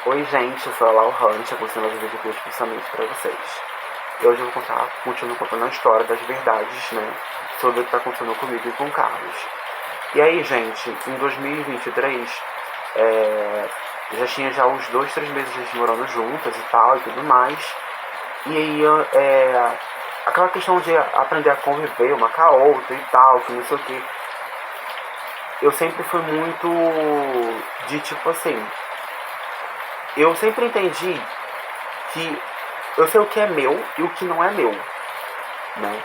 Oi gente, eu sou a Lau Hunt, eu continuo mais um vídeo aqui especialmente para vocês. E hoje eu vou continuo contando a história das verdades, né, sobre o que está acontecendo comigo e com o Carlos. E aí gente, em 2023, já tinha já uns 2, 3 meses a gente morando juntas e tal e tudo mais. E aí, aquela questão de aprender a conviver uma com a outra e tal, que não sei o que. Eu sempre fui muito de tipo assim, eu sempre entendi que eu sei o que é meu e o que não é meu, né?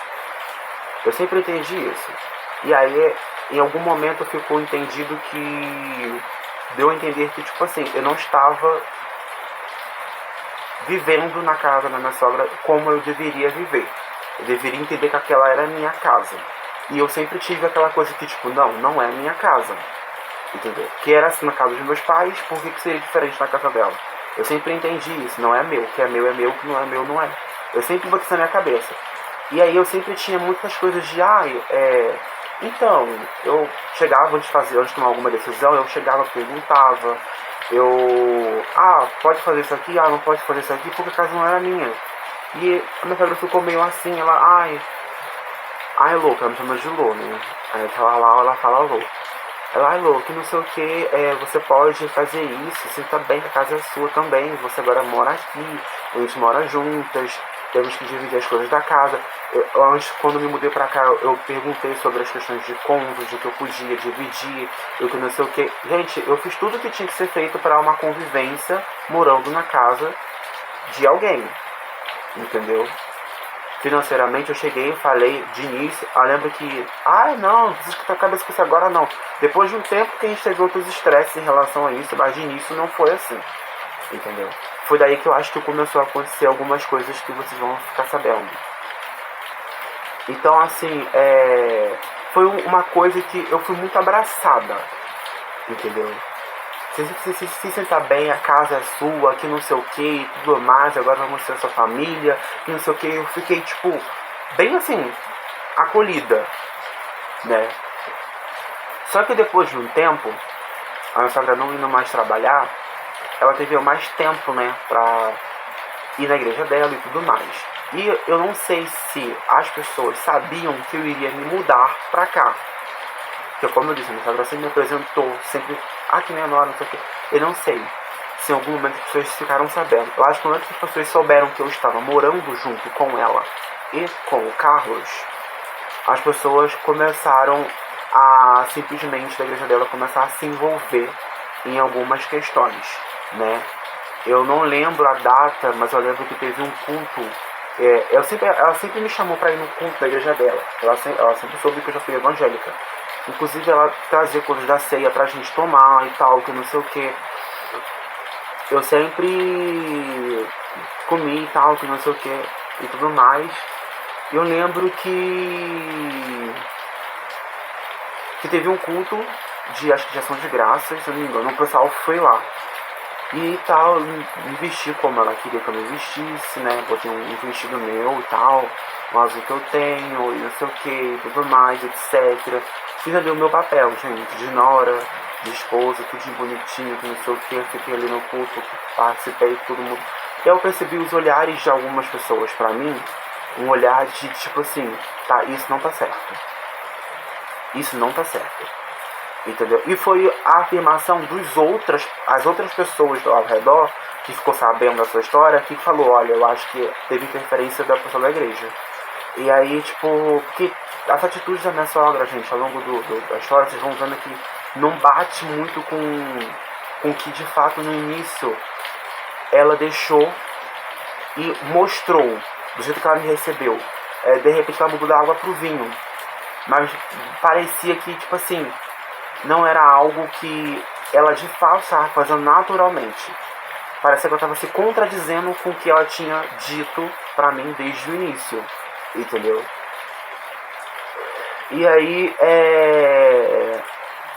Eu sempre entendi isso. E aí, em algum momento, ficou entendido que deu a entender que, tipo assim, eu não estava vivendo na casa da minha sogra como eu deveria viver. Eu deveria entender que aquela era a minha casa. E eu sempre tive aquela coisa que, tipo, não é minha casa. Entendeu? Que era assim na casa dos meus pais, por que seria diferente na casa dela? Eu sempre entendi isso, não é meu, o que é meu, o que não é meu, não é. Eu sempre botei isso na minha cabeça. E aí eu sempre tinha muitas coisas de, então, eu chegava antes de tomar alguma decisão, eu chegava, perguntava, pode fazer isso aqui, não pode fazer isso aqui, porque a casa não era minha. E a minha sogra ficou meio assim, louca, ela me chama de Lô, né? Aí ela fala Lô. Ela, Lô, que não sei o que, você pode fazer isso, sinta bem que a casa é sua também, você agora mora aqui, a gente mora juntas, temos que dividir as coisas da casa. Antes, quando me mudei pra cá, eu perguntei sobre as questões de cônjuge, de que eu podia dividir, eu que não sei o que. Gente, eu fiz tudo o que tinha que ser feito para uma convivência morando na casa de alguém, entendeu? Financeiramente eu cheguei e falei de início, eu lembro que, não desisca a cabeça com isso agora não. Depois de um tempo que a gente teve outros estresses em relação a isso, mas de início não foi assim, entendeu? Foi daí que eu acho que começou a acontecer algumas coisas que vocês vão ficar sabendo. Então assim, foi uma coisa que eu fui muito abraçada, entendeu? Se sentar bem, a casa é sua, que não sei o que, tudo mais, agora vamos ser sua família, que não sei o que. Eu fiquei, tipo, bem assim, acolhida, né? Só que depois de um tempo, a minha sogra não indo mais trabalhar, ela teve mais tempo, né, pra ir na igreja dela e tudo mais. E eu não sei se as pessoas sabiam que eu iria me mudar pra cá. Porque como eu disse, a minha sogra sempre me apresentou, sempre, que menor, não sei o que. Eu não sei se em algum momento as pessoas ficaram sabendo. Eu acho que quando as pessoas souberam que eu estava morando junto com ela e com o Carlos, as pessoas começaram a simplesmente da igreja dela começar a se envolver em algumas questões, né? Eu não lembro a data, mas eu lembro que teve um culto. Ela sempre me chamou para ir no culto da igreja dela. Ela sempre soube que eu já fui evangélica. Inclusive ela trazia coisas da ceia pra gente tomar e tal, que não sei o que. Eu sempre comi e tal, que não sei o que e tudo mais. Eu lembro que teve um culto de, acho que de ação de graças, se eu não me engano, o pessoal foi lá. E tal, me vesti como ela queria que eu me vestisse, né? Botei um vestido meu e tal, um azul que eu tenho, e não sei o que, tudo mais, etc. Fiz ali o meu papel, gente, de nora, de esposa, tudo de bonitinho, que não sei o que. Fiquei ali no culto, participei, todo mundo. E eu percebi os olhares de algumas pessoas pra mim, um olhar de tipo assim, tá, isso não tá certo. Isso não tá certo. Entendeu? E foi a afirmação as outras pessoas ao redor que ficou sabendo da sua história, que falou, olha, eu acho que teve interferência da pessoa da igreja. E aí, tipo, porque as atitudes da minha sogra, gente, ao longo da história, vocês vão vendo que não bate muito com que de fato no início ela deixou e mostrou, do jeito que ela me recebeu. De repente ela mudou da água pro vinho. Mas parecia que, tipo assim, não era algo que ela de fato estava fazendo naturalmente. Parecia que ela estava se contradizendo com o que ela tinha dito pra mim desde o início. Entendeu? E aí,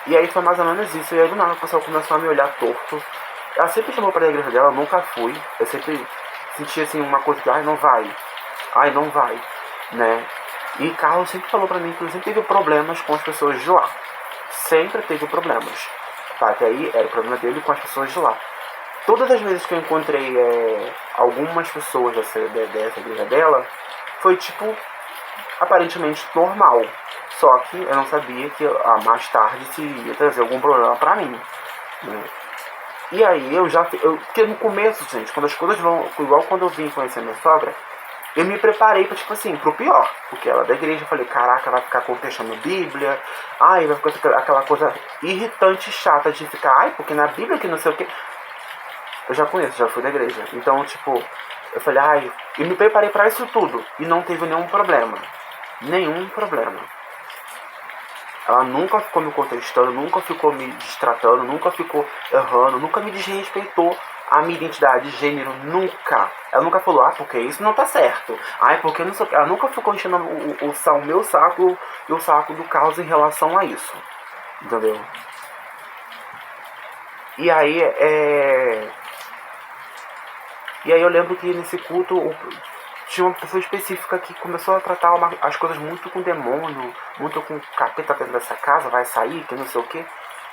E aí foi mais ou menos isso. E aí do nada o pessoal começou a me olhar torto. Ela sempre chamou pra igreja dela, eu nunca fui. Eu sempre sentia assim uma coisa que, não vai. Não vai. Né? E Carlos sempre falou pra mim que ele sempre teve problemas com as pessoas de lá. Sempre teve problemas. Tá, que aí era o problema dele com as pessoas de lá. todas as vezes que eu encontrei algumas pessoas dessa igreja dela, foi tipo, aparentemente normal. Só que eu não sabia que mais tarde se ia trazer algum problema pra mim, né? E aí porque no começo, gente, quando as coisas vão, igual quando eu vim conhecer minha sogra, eu me preparei pra, tipo assim, pro pior. Porque ela é da igreja, eu falei, caraca, vai ficar contestando Bíblia. Ai, vai ficar aquela coisa irritante, chata de ficar, ai, porque na Bíblia que não sei o que. Eu já conheço, já fui da igreja. Então, tipo, eu falei, ai, e me preparei pra isso tudo. E não teve nenhum problema. Nenhum problema. Ela nunca ficou me contestando, nunca ficou me destratando, nunca ficou errando, nunca me desrespeitou a minha identidade de gênero, nunca. Ela nunca falou, porque isso não tá certo. Ai, porque não sei o que. Ela nunca ficou enchendo o meu saco e o saco do Carlos em relação a isso. Entendeu? E aí, E aí eu lembro que nesse culto tinha uma pessoa específica que começou a tratar as coisas muito com demônio, muito com capeta dentro dessa casa, vai sair, que não sei o que.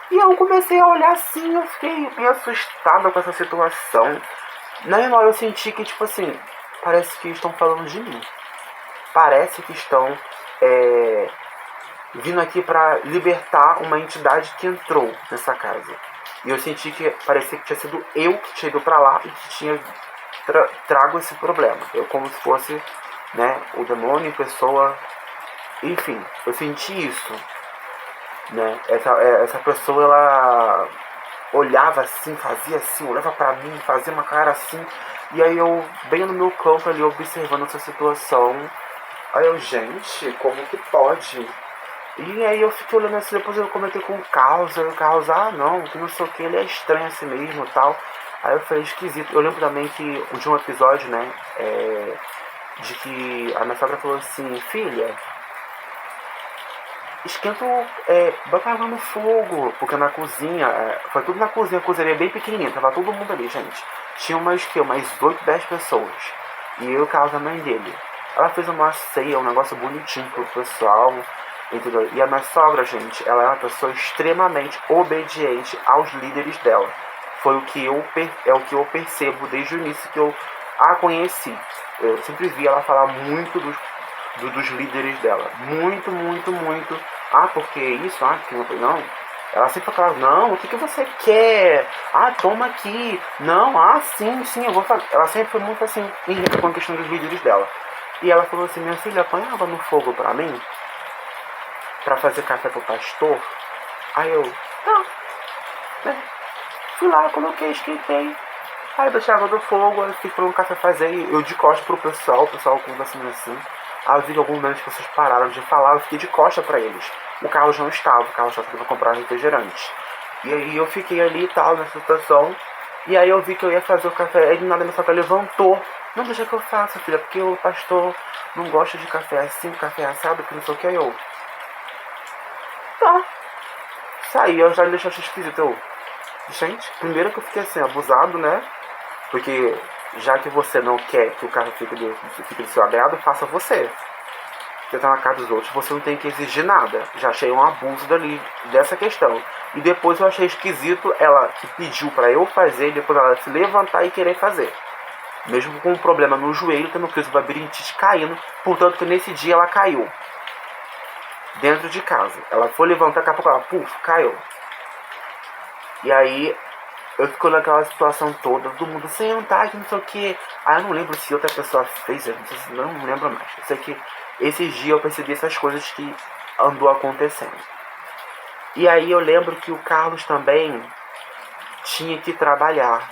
E eu comecei a olhar assim, eu fiquei meio assustada com essa situação. Na minha hora eu senti que, tipo assim, parece que estão falando de mim. Parece que estão vindo aqui para libertar uma entidade que entrou nessa casa. E eu senti que parecia que tinha sido eu que tinha ido para lá e que tinha trago esse problema. Eu como se fosse, né, o demônio em pessoa. Enfim, eu senti isso, né? Essa pessoa, ela olhava assim, fazia assim, olhava pra mim, fazia uma cara assim. E aí eu, bem no meu campo ali, observando essa situação. Aí eu, gente, como que pode? E aí eu fiquei olhando assim, depois eu comentei com o Carlos, aí o Carlos, não, que não sei o que, ele é estranho assim mesmo e tal. Aí eu falei, esquisito. Eu lembro também que de um episódio, né, de que a minha sogra falou assim, filha, esquenta, bota água no fogo, porque na cozinha, foi tudo na cozinha, a cozinha é bem pequenininha, tava todo mundo ali, gente. Tinha umas 8, 10 pessoas. E eu e o Carlos, a mãe dele. Ela fez uma ceia, um negócio bonitinho pro pessoal, entendeu? E a minha sogra, gente, ela é uma pessoa extremamente obediente aos líderes dela. Foi o que eu percebo desde o início que eu a conheci. Eu sempre vi ela falar muito dos líderes dela. Muito, muito, muito. Porque isso, porque não. Ela sempre falava, não, o que você quer? Toma aqui. Não, sim, eu vou fazer. Ela sempre foi muito assim, com a questão dos líderes dela. E ela falou assim, minha filha, apanhava no fogo pra mim? Pra fazer café pro pastor? Aí eu, tá, né? Fui lá, coloquei, esquentei. Aí eu deixei a água do fogo, aí fiquei pronto um café fazer. Eu de costas pro pessoal, o pessoal conversando assim. Aí eu vi que alguns momentos as pessoas pararam de falar, eu fiquei de costa pra eles. O Carlos não estava, o Carlos estava pra comprar refrigerante. E aí eu fiquei ali e tal, nessa situação. E aí eu vi que eu ia fazer o café, aí de nada minha sogra levantou. Não, deixa que eu faça, filha, porque o pastor não gosta de café assim, café assado, que não sei o que. Aí eu, tá. Saí, eu já deixei esquisito. Eu, gente, primeiro que eu fiquei assim, abusado, né? Porque já que você não quer que o carro fique do seu agrado, faça você. Você tá na casa dos outros, você não tem que exigir nada. Já achei um abuso dessa questão. E depois eu achei esquisito ela que pediu pra eu fazer, e depois ela se levantar e querer fazer. Mesmo com um problema no joelho, tendo crise de labirintite caindo. Portanto que nesse dia ela caiu. Dentro de casa. Ela foi levantar, daqui a pouco ela, caiu. E aí eu fico naquela situação toda, todo mundo sentar, que não sei o que. Eu não lembro se outra pessoa fez, não lembro mais. Eu sei que esses dias eu percebi essas coisas que andou acontecendo. E aí eu lembro que o Carlos também tinha que trabalhar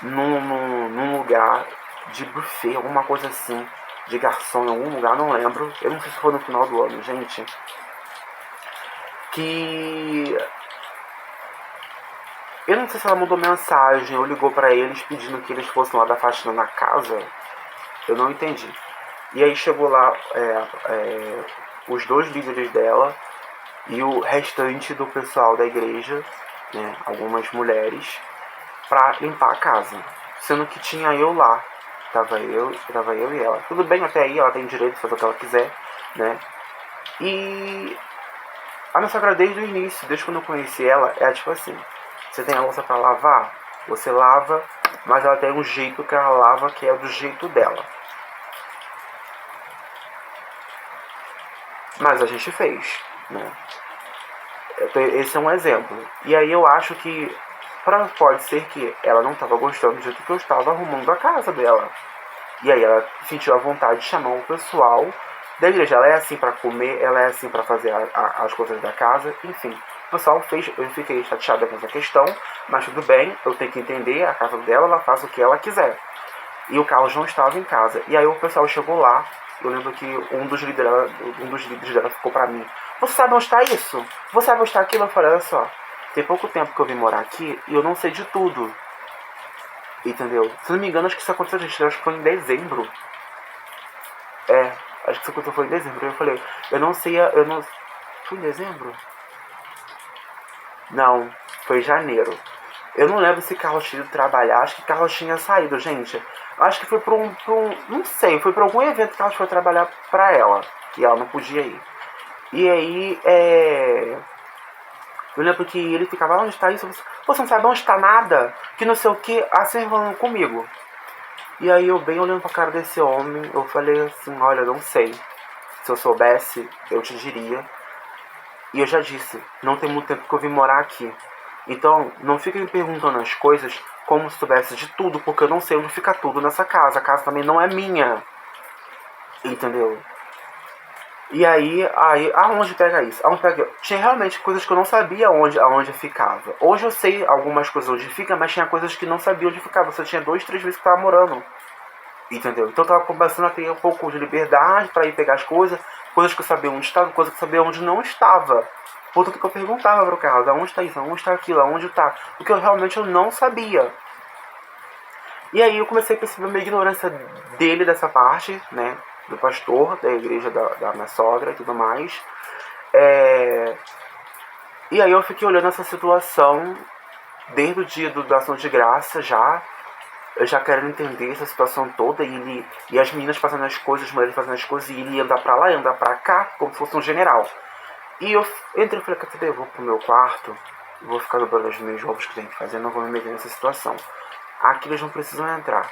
num lugar de buffet, alguma coisa assim, de garçom em algum lugar, não lembro. Eu não sei se foi no final do ano, gente. Que eu não sei se ela mandou mensagem ou ligou pra eles pedindo que eles fossem lá dar faxina na casa. Eu não entendi. E aí chegou lá os dois líderes dela e o restante do pessoal da igreja, né, algumas mulheres, pra limpar a casa. Sendo que tinha eu lá. Tava eu e ela. Tudo bem até aí, ela tem direito de fazer o que ela quiser, né? E a minha sogra desde o início, desde quando eu conheci ela, é tipo assim, você tem a louça pra lavar? Você lava, mas ela tem um jeito que ela lava que é do jeito dela. Mas a gente fez, né? Esse é um exemplo. E aí eu acho que pode ser que ela não estava gostando do jeito que eu estava arrumando a casa dela. E aí ela sentiu a vontade de chamar o pessoal da igreja. Ela é assim para comer, ela é assim para fazer as coisas da casa, enfim. O pessoal fez, eu fiquei chateada com essa questão, mas tudo bem, eu tenho que entender, a casa dela, ela faz o que ela quiser. E o Carlos não estava em casa. E aí o pessoal chegou lá, eu lembro que um dos líderes dela ficou pra mim: você sabe onde está isso? Você sabe onde está aquilo? Eu falei: olha só, tem pouco tempo que eu vim morar aqui e eu não sei de tudo. Entendeu? Se não me engano, acho que isso aconteceu, gente, acho que foi em dezembro. Acho que isso aconteceu foi em dezembro. Eu falei: eu não sei, eu não... Foi em dezembro? Não, foi em janeiro. Eu não lembro se Carlos tinha ido trabalhar, acho que Carlos tinha saído, gente. Acho que foi pra um não sei, foi pra algum evento que Carlos foi trabalhar pra ela, que ela não podia ir. E aí, eu lembro que ele ficava: onde está isso? Você não sabe onde está nada? Que não sei o que, assim falando comigo. E aí eu bem olhando pra cara desse homem, eu falei assim: olha, não sei. Se eu soubesse, eu te diria. E eu já disse, não tem muito tempo que eu vim morar aqui. Então, não fiquem me perguntando as coisas como se soubesse de tudo, porque eu não sei onde fica tudo nessa casa. A casa também não é minha. Entendeu? E aí aonde pega isso? Aonde pega? Tinha realmente coisas que eu não sabia aonde ficava. Hoje eu sei algumas coisas onde fica, mas tinha coisas que não sabia onde ficava. Você tinha 2, 3 meses que tava morando. Entendeu? Então eu tava começando a ter um pouco de liberdade para ir pegar as coisas que eu sabia onde estava, coisas que eu sabia onde não estava. Portanto que eu perguntava pro Carlos: aonde está isso? Aonde está aquilo? Aonde está? Porque eu realmente não sabia. E aí eu comecei a perceber uma ignorância dele dessa parte, né? Do pastor, da igreja da minha sogra e tudo mais. E aí eu fiquei olhando essa situação desde o dia da ação de graça já. Eu já quero entender essa situação toda, e as meninas fazendo as coisas, as mulheres fazendo as coisas, e ele andar pra lá e andar pra cá, como se fosse um general. E eu entrei e falei: quer saber, eu vou pro meu quarto, vou ficar dobrando as minhas roupas que tem que fazer, não vou me meter nessa situação. Aqui eles não precisam entrar.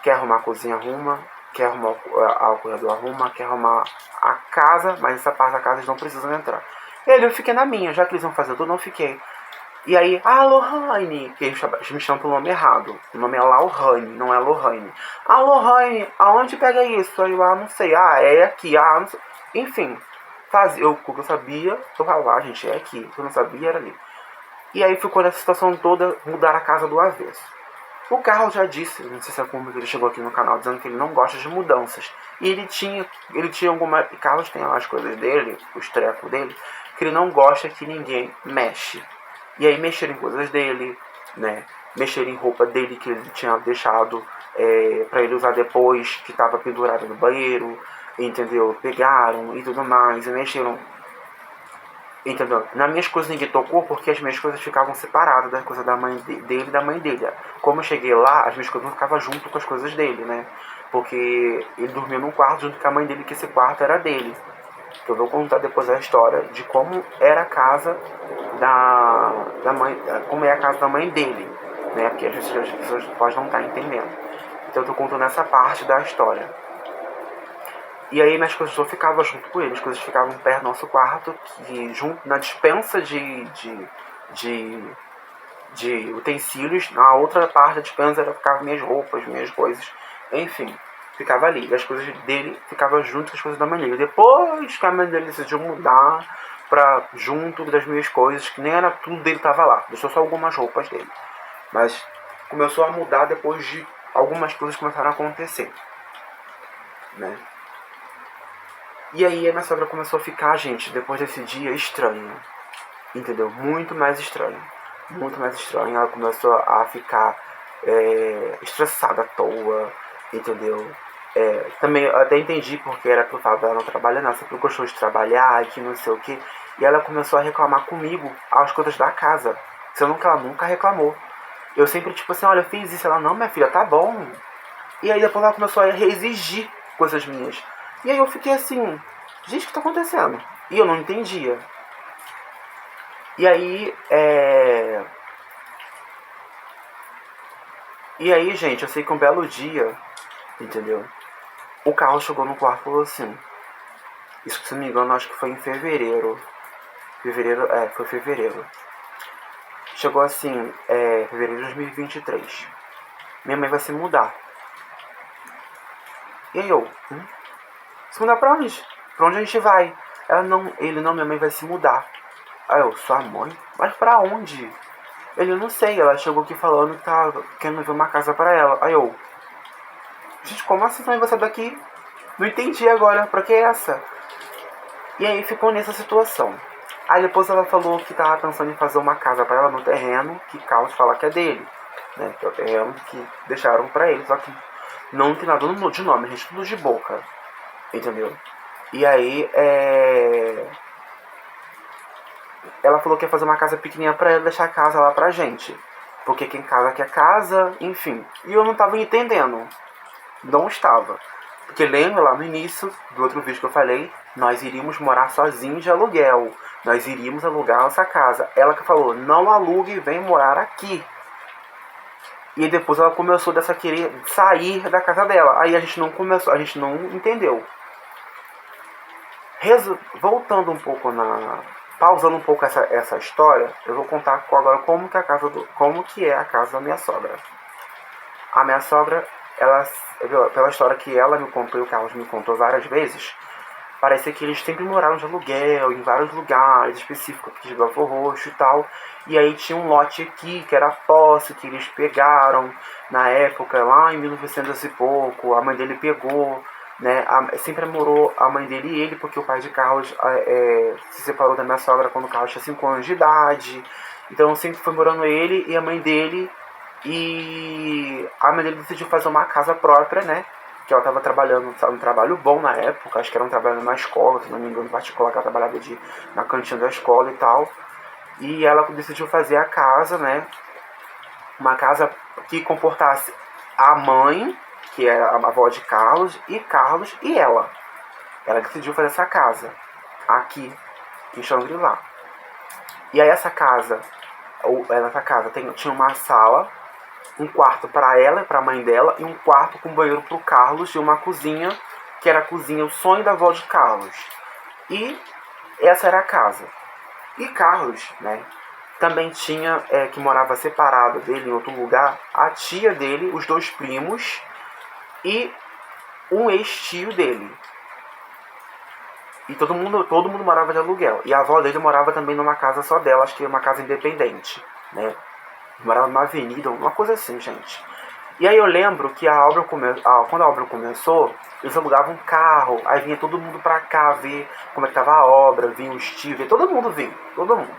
Quer arrumar a cozinha, arruma. Quer arrumar o corredor, arruma. Quer arrumar a casa, mas essa parte da casa eles não precisam entrar. E aí eu fiquei na minha, já que eles vão fazer tudo, eu não fiquei. E aí, Lohane, que eles me chamam pelo nome errado. O nome é Lohane, não é Lohane. Lohane, aonde pega isso? Aí eu: não sei. É aqui. Não sei. Enfim, o que eu sabia, eu falava: gente, é aqui. O que eu não sabia era ali. E aí ficou nessa situação toda, mudar a casa do avesso. O Carlos já disse, não sei se é como ele chegou aqui no canal, dizendo que ele não gosta de mudanças. E ele tinha alguma... Carlos tem lá as coisas dele, os trecos dele, que ele não gosta que ninguém mexe. E aí mexeram em coisas dele, né? Mexeram em roupa dele que ele tinha deixado pra ele usar depois, que estava pendurada no banheiro, entendeu? Pegaram e tudo mais, e mexeram. Entendeu? Nas minhas coisas ninguém tocou, porque as minhas coisas ficavam separadas das coisas da mãe dele e da mãe dele. Como eu cheguei lá, as minhas coisas não ficavam junto com as coisas dele, né? Porque ele dormia num quarto junto com a mãe dele, que esse quarto era dele. Eu vou contar depois a história de como era a casa da mãe, como é a casa da mãe dele, né? Porque as pessoas podem não estar entendendo. Então eu tô contando essa parte da história. E aí minhas coisas não ficavam junto com ele, as coisas ficavam perto do nosso quarto, que junto na dispensa de utensílios, na outra parte da dispensa ficavam minhas roupas, minhas coisas, enfim, ficava ali. E as coisas dele ficavam junto com as coisas da mãe dele. Depois que a mãe dele decidiu mudar pra junto das minhas coisas, que nem era tudo dele, tava lá, deixou só algumas roupas dele. Mas começou a mudar depois de algumas coisas começaram a acontecer, né? E aí a minha sogra começou a ficar, gente, depois desse dia, estranha. Entendeu? Muito mais estranha. Muito mais estranha. Ela começou a ficar estressada à toa, entendeu? Também eu até entendi porque era por fato dela não trabalhar, não. Sempre gostou de trabalhar, que não sei o que. E ela começou a reclamar comigo as coisas da casa. Sendo que ela nunca reclamou. Eu sempre, tipo assim: olha, eu fiz isso. Ela: não, minha filha, tá bom. E aí depois ela começou a exigir coisas minhas. E aí eu fiquei assim: gente, o que tá acontecendo? E eu não entendia. E aí, E aí, gente, eu sei que um belo dia, entendeu? O Carlos chegou no quarto e falou assim, isso, se não me engano, acho que foi em fevereiro. Foi fevereiro. Chegou assim, fevereiro de 2023. Minha mãe vai se mudar. E aí eu, se mudar pra onde? Pra onde a gente vai? Ela, não, ele, não, minha mãe vai se mudar. Aí eu, sua mãe? Mas pra onde? Ele, não sei, ela chegou aqui falando que tava querendo ver uma casa pra ela. Aí eu, gente, como assim também você daqui? Não entendi agora, pra que essa? E aí ficou nessa situação. Aí depois ela falou que tava pensando em fazer uma casa pra ela no terreno que Carlos fala que é dele, né? Que é o terreno que deixaram pra ele, só que não tem nada de nome, a gente tudo de boca, entendeu? E aí, ela falou que ia fazer uma casa pequenininha pra ela, deixar a casa lá pra gente. Porque quem casa quer casa, enfim. E eu não tava entendendo. Não estava. Porque lembra lá no início do outro vídeo que eu falei, nós iríamos morar sozinhos de aluguel. Nós iríamos alugar nossa casa. Ela que falou, não alugue, vem morar aqui. E depois ela começou dessa querer sair da casa dela. Aí a gente não começou, a gente não entendeu. Voltando um pouco pausando um pouco essa história, eu vou contar agora como que é a casa da minha sogra. A minha sogra, ela, pela história que ela me contou e o Carlos me contou várias vezes, parece que eles sempre moraram de aluguel em vários lugares específicos, aqui de Belfort Roxo e tal. E aí tinha um lote aqui que era posse, que eles pegaram na época, lá em 1900 e pouco. A mãe dele pegou, né? Sempre morou a mãe dele e ele, porque o pai de Carlos se separou da minha sogra quando o Carlos tinha 5 anos de idade. Então sempre foi morando ele e a mãe dele. E a mãe dele decidiu fazer uma casa própria, né? Que ela estava trabalhando, um trabalho bom na época, acho que era um trabalho na escola, se não me engano, particular, que ela trabalhava na cantina da escola e tal. E ela decidiu fazer a casa, né? Uma casa que comportasse a mãe, que era a avó de Carlos e ela. Ela decidiu fazer essa casa aqui em Xangri-Lá. E aí essa casa tinha uma sala, um quarto para ela e para a mãe dela, e um quarto com banheiro para o Carlos, e uma cozinha, que era a cozinha, o sonho da avó de Carlos. E essa era a casa. E Carlos, né, também tinha, que morava separado dele em outro lugar, a tia dele, os 2 primos e um ex-tio dele. E todo mundo morava de aluguel. E a avó dele morava também numa casa só dela, acho que uma casa independente, né? Morava numa avenida, uma coisa assim, gente. E aí eu lembro que quando a obra começou, eles alugavam um carro, aí vinha todo mundo pra cá ver como é que tava a obra, vinha os tios, todo mundo vinha, todo mundo.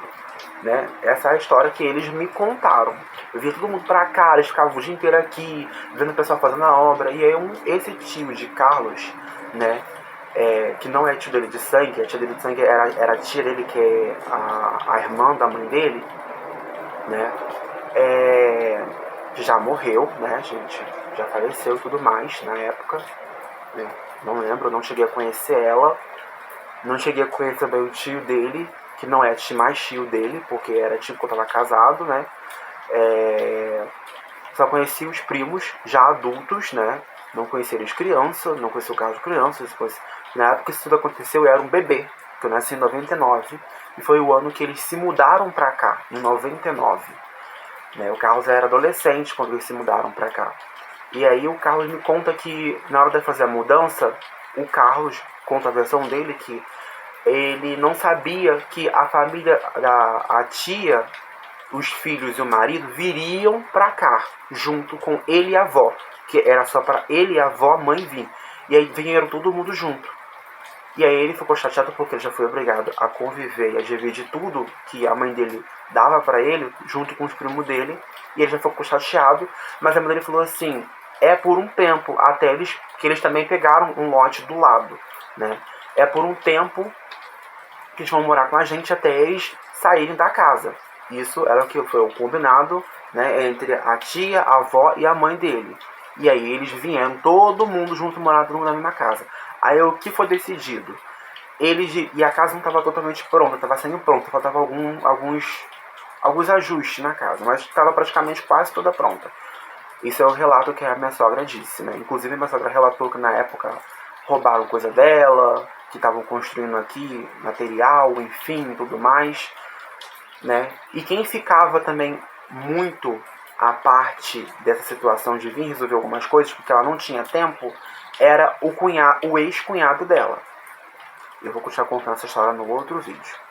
Né? Essa é a história que eles me contaram. Eu via todo mundo pra cá, eles ficavam o dia inteiro aqui, vendo o pessoal fazendo a obra. E aí esse tio de Carlos, né? Que não é tio dele de sangue, a tia dele de sangue era a tia dele, que é a irmã da mãe dele, né? Já morreu, né, gente? Já faleceu e tudo mais na época, né? Não lembro, não cheguei a conhecer ela. Não cheguei a conhecer também o tio dele, que não é mais tio dele, porque era tio quando eu tava casado, né? Só conheci os primos já adultos, né? Não conheci eles criança, não conheci o Carlos criança. Depois, na época que isso tudo aconteceu, eu era um bebê, que eu nasci em 99, e foi o ano que eles se mudaram pra cá, em 99. Né? O Carlos era adolescente quando eles se mudaram pra cá. E aí o Carlos me conta que na hora de fazer a mudança, o Carlos conta a versão dele que ele não sabia que a família, a tia, os filhos e o marido viriam pra cá, junto com ele e a avó, que era só para ele e a avó, a mãe vir. E aí vieram todo mundo junto. E aí ele ficou chateado porque ele já foi obrigado a conviver e a dividir tudo que a mãe dele dava pra ele, junto com os primos dele. E ele já ficou chateado, mas a mãe dele falou assim, por um tempo, até que eles também pegaram um lote do lado, né? É por um tempo que eles vão morar com a gente até eles saírem da casa. Isso era o que foi o combinado, né, entre a tia, a avó e a mãe dele. E aí eles vieram, todo mundo junto, morar todo mundo na mesma casa. Aí o que foi decidido? E a casa não estava totalmente pronta, estava sendo pronta, faltava alguns ajustes na casa, mas estava praticamente quase toda pronta. Isso é o relato que a minha sogra disse, né? Inclusive, minha sogra relatou que na época roubaram coisa dela, que estavam construindo aqui material, enfim, tudo mais, né? E quem ficava também muito a parte dessa situação de vir resolver algumas coisas, porque ela não tinha tempo, era o ex-cunhado dela. Eu vou continuar contando essa história no outro vídeo.